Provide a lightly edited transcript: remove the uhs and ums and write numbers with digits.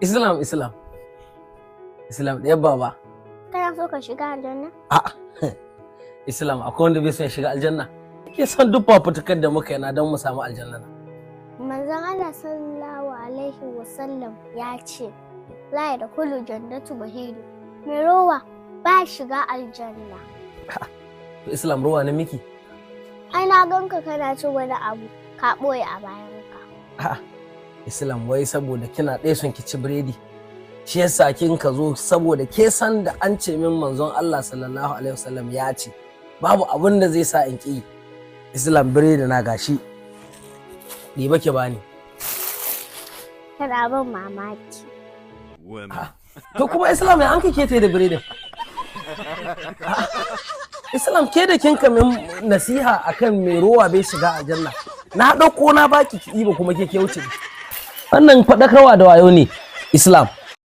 Islam ɗaya baba. Kana so ka shiga aljanna? A'a. Islam akwai wanda bai son ya shiga aljanna? Ke san duk fafutukar da muka yana don mu samu aljanna. Manzon Allah sallallahu alaihi wasallam ya ce, la yadkhulu jannatu bahidu. Mai rowa ba shiga aljanna. Islam ruwa na miki? Ai na ganka kana ci wani abu ka ɓoye a bayanka. A'a. Islam wai saboda kina ɗaya son ki ci biredi. Shi yasa kin ka zo saboda ke san da an ce min manzon Allah sallallahu alaihi wasallam ya ce babu abin da zai sa in ki. Islam biredi na gashi. Ni baki bani. Kana ban mamaki. To kuma Islam ya an kake ta da biredin? Islam ke da kin kamin nasiha akan mai rowa bai shiga aljanna. Na ɗauko na baki ki ba kuma ke wuce. Wannan faɗakarwa da wayo ne Islam.